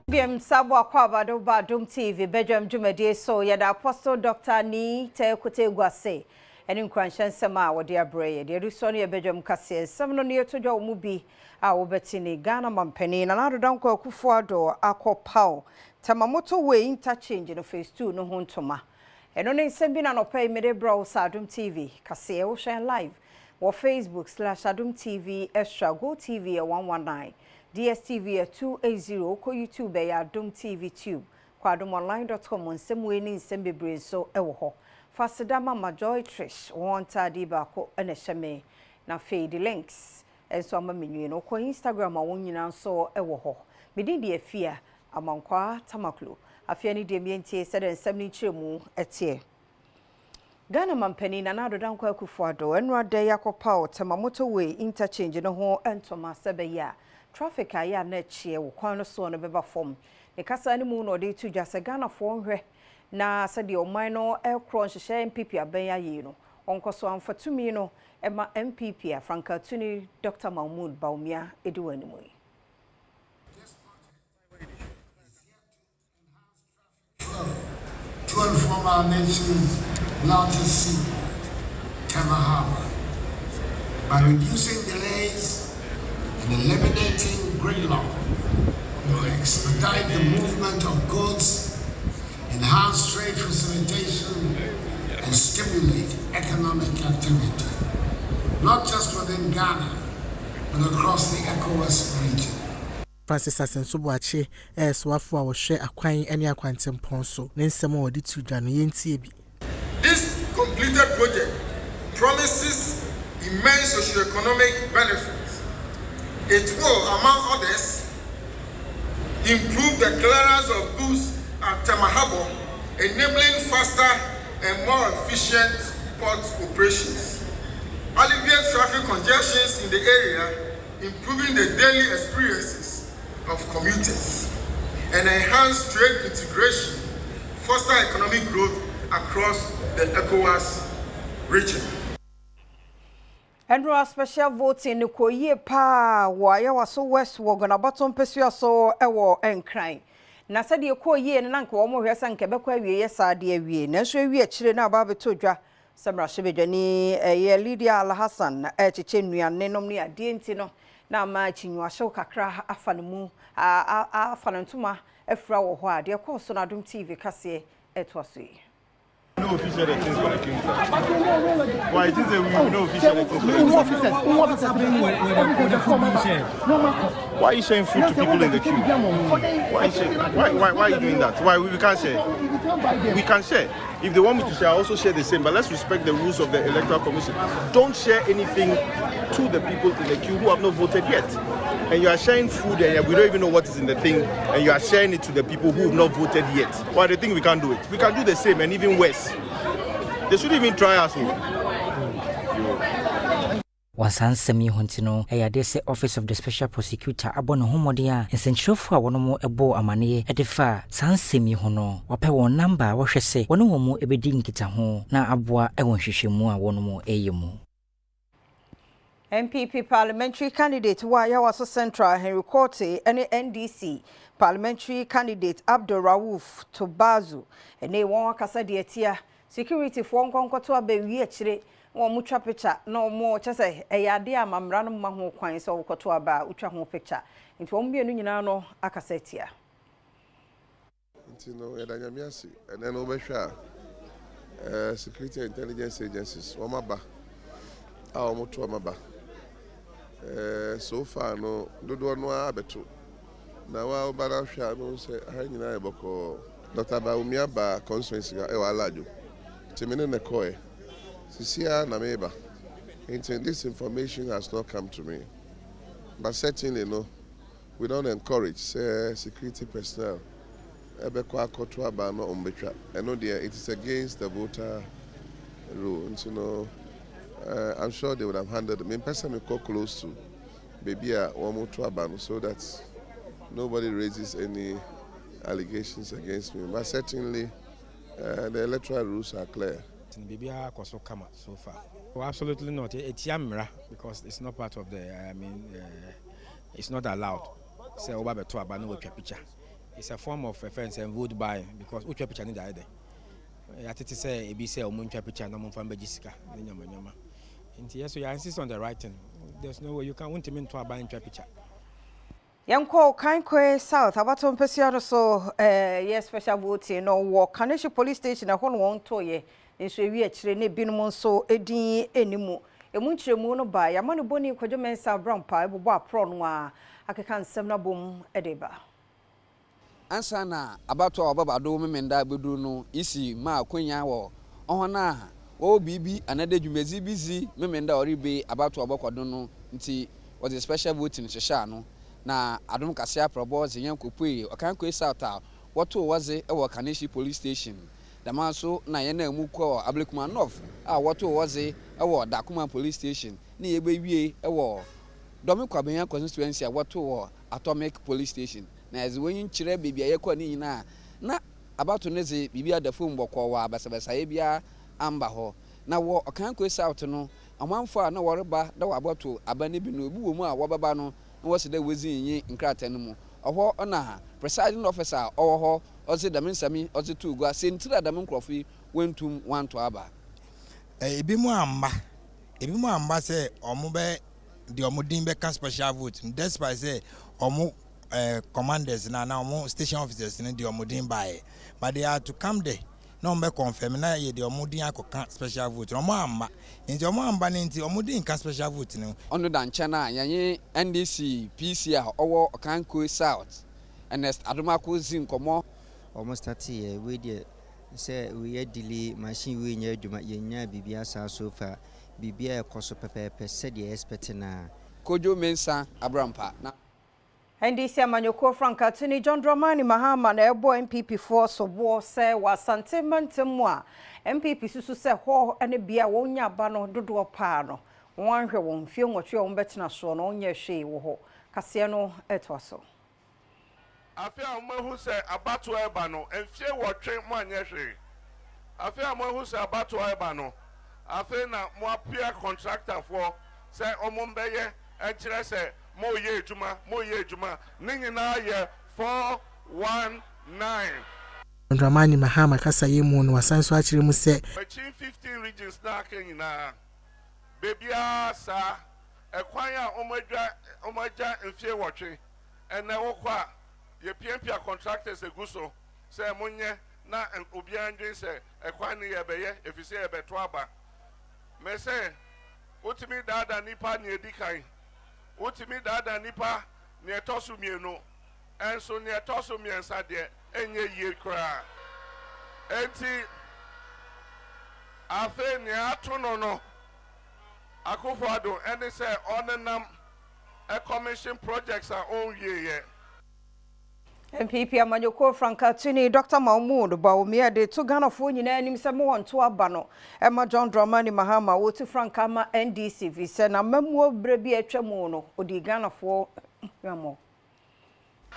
BM Sabwa Kwabado Badum TV, Badwam Jumade so yada Apostle Dr. Ni te kote gwase. Eni nkwanshan sema wode abreye. De ruso ne Badwam kase. Samno ne yetodwa omubi a wobetini Ghana mampani na nadodanko akufuado akopao. Tamamoto we interchange no phase 2 no hontoma. Eno ne nsembi na nopai mede bro Adom TV kase wo share live wo Facebook/Adom TV extra go TV 119. DSTV 280 ko YouTube ya Adom TV Tube kwa adomonline.com nsemwe ni nsembebre so ewo ho fasidama majoy trish wonta di ba ko ene hyeme na fade links enso ama menwe no ko Instagram a wonyina so ewo ho medin de afia amankwa tamaklo afia ni de mientie sede nsem ni chiremu etie Ghana mampani na nadodanko akufuado enrade yakopa temamoto we interchange no ho entoma sebeya traffic aya na chie wo kwan no so no beba fom ne kasa ni mu no de tu jase Ghana fo nhwe na se de oman no ekro nhye MPP aban aye no onkoso amfatumi no ema MPP Franka Tuni Dr. Mahmoud Baumia ediwanimu to and from our nation's largest sea, Tema Harbor, by reducing delays and eliminating gridlock, will expedite the movement of goods, enhance trade facilitation, and stimulate economic activity, not just within Ghana, but across the ECOWAS region. Francis Asensubuachi swafo a wo hwe akwan ene akwantempon so ne nsem a wodi tudwa no yentie bi. This completed project promises immense socio-economic benefits. It will, among others, improve the clearance of goods at Tema Harbor, enabling faster and more efficient port operations, alleviate traffic congestions in the area, improving the daily experiences of commuters, and enhance trade integration, foster economic growth across the ECOWAS region. Andrew special voting ko ye pa wa ya waso west wo gona bottom pesua so ewo enkran na sade ko ye ne nanka wo mo hwesa nke bekwa wie yesa de awie na so awie kire na ba betodwa samra shebedwani ye Lydia Alhassan echiche nuane nom ne ade enti no na ma chinwa hyew kakra afanemu afanantuma afra wo ho ade ko so na Adom TV kase etwaso yi. No official things for the king. Why it is a we no official things. Why are you sharing food to people in the queue? Why are you doing that? Why we can't share? We can share. If they want me to share, I also share the same. But let's respect the rules of the Electoral Commission. Don't share anything to the people in the queue who have not voted yet. And you are sharing food and we don't even know what is in the thing, and you are sharing it to the people who have not voted yet. Why do you think we can't do it? We can do the same and even worse. They shouldn't even try us. Wasansemi Huntino, Ayadese Office of the Special Prosecutor, Abono Homodia, and Sentrofa, one more abo amane, at the far, Sansemi Hono, Wapewa number, what she say, one more ebedin kitaho, na abwa, I want shishimua, one more ayumu. MPP parliamentary candidate Wayawaso Central Henry Korte and NDC parliamentary candidate Abdul Rauf Tobazu and they won kasa detia security for nkonkoto abewi akire won mutwa picture no more chese eyade amamra no maho kwan so wokoto aba utwa ho picture nti won bienu nyina no akasa tia nti no edanyamiasi ene no behwa security intelligence agencies womaba a womoto amaba so far no dodo no abeto na wa obara hwa no se ahanyina eboko Dr. Baumia ba conference ga e walajo timene ne koe sisia na meba this information has not come to me, but certainly no, we don't encourage security personnel ebekwa akoto aba no ombetwa eno there it is against the voter rule, and you know I'm sure they would have handled me. Person me call close to baby so that nobody raises any allegations against me. But certainly the electoral rules are clear. Baby so far. Oh, absolutely not. It's yamra because it's not part of the. It's not allowed. Say over to abano with picture. it's a form of offense and vote by because uche picture ni daide. I think say ebi say omuncha picture na mo famba jisika ni nyama. Yes, so you insist on the right thing. There's no way you can want him into a buying picture. Yanko Kankwe South, Abaton Pesiano so yes special voting no walk Kaneshi police station a hon won toye in so we actually ne binum so edin enimu emunchiremu no ba yamano boni kwadwo mensa brown pa ebobo apro no a akeka nsem na bom edeba ansa na abato obabado memenda bedu no isi ma akonya wo ohona wo bibi anade dwumezi bizi memenda oribe abato obakwado no nti was a special voting hyehyɛ no na Adom kase aprobo zenyan kopue Okankwe South a woto waze e wo Kaneshi police station dama so na ye na mu ko Ablekuma North a woto waze e wo Dakuma police station na ye bewie e wo Domi Kwabenya constituency a woto wo Atomic police station na eze wonyin kire bibia ye kwa ni na abato neze bibia da fo mbokọ wa basabasa ye bia amba ho na wo Okankwe South no amanfo a na woreba da waboto abane bi no obi wo mu a wobaba no was the wizzy in Cratenum, or ona presiding officer or also the Minsami or the two go sent to the Coffee went to one to Abba. A bimuamba say, or mobe the Omudimbe special vote, and that's why say, or commanders now more station officers in the Omudimba, but they are to come there. No me confirm na ye de omudi akoka special vote no amba nti omo amba nti omudi nka special vote no ono dan chana yanye NDC PC a owo Okankwe South Ernest Adomako zin komo omo start ye we de say we delay machine we nya adwuma ye nya bibia sa so fa bibia ekoso pepepe se de expect na Kojo Mensa Abrampa na NDC amanyoko Franka Tuni John Dramani Mahama na ebo MPP for so bo se wasante mantemu a MPP susu se ho ene bia wonya ba no dodo pa no wonhwe won fie nwotwe won betina so no onya hwe wo ho kase no etwaso afia omahu se abato eba no enfie wotwe mo anya hwe afia omahu se abato eba no afia na mo apia contractor for se omombeye enkyere se mo ye ejuma ningina ye 419 Dramani Mahama kasa yemu no wasanso akire mu se 15 regions na kenyina bebia sa ekwan a omaja enfie wotwe ene wokwa ye piempia contractors eguso se monye na obia ndwen se ekwan ne ye beye efise ye beto aba me se utimi dada nipa ne edikan utimi dada nipa ne etosu mienu enso ne etosu miensa de enye ye kra enti afe ne atono no akofado ene se onenam a commission projects are on ye MPP amanyoko Franka Tuni Dr. Mahmoud Bawumia de to Ghana fo nyina anim se mo wonto aba no Emma John Dramani Mahama wo to Franka ma NDC vi se na mamuo brebi atwamu no odi Ghana fo yamo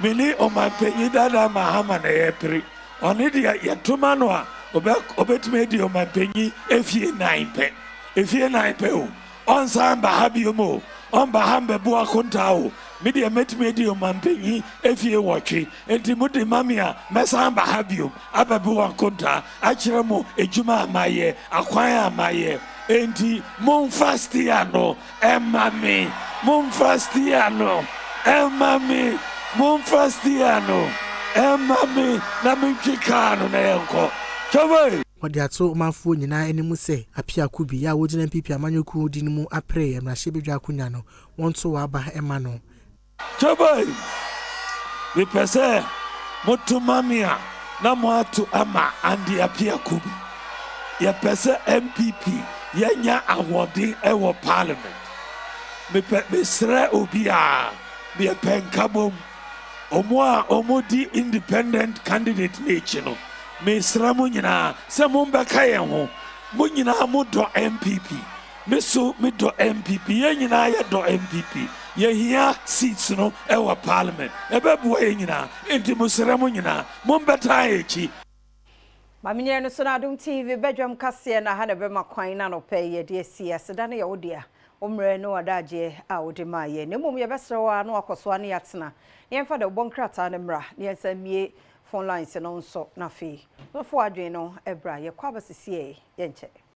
mini o mapenyi dada Mahama na yepri oni dia yetuma no a obetime di o mapenyi efie 9 pe o onsan ba habio mo on ba hambe bu akonta o media metime o mampenyi efie wotwe enti mudi mamia mesamba habio ababu akonta akire mo ejuma amaye akwan amaye enti monfastiano emami monfastiano emami monfastiano emami na mkikano na yanko choboy wadi ato manfo nyina animu se apia kubi ya wogina MPP amanyoku di mu apre emrahye bedwa akunya no wonto wa aba ema no choboy we pese mutumamia na mwatu ama andi apia kubi ya pese MPP yenya awarding ewo parliament me sre obia me penkabom omodi independent candidate national me sra mo nyina se mo mbeka ye ho mo nyina mo do MPP me so me do MPP ye nyina ye do MPP ye hia seats no e wa parliament e bebu ye nyina enti mo sra mo nyina mo mbeta echi Maminye no so na Adom TV Badwam kase na ha na be makwan na no pe ye de CS da na ye odia omre no adaje a odemaye ne mum ye besrewa no akoso ane yatena ne yemfa de bonkrata ne mra ne yensamie phone lines no nso na fe no fo adwen no ebra ye kwa basisi ye nche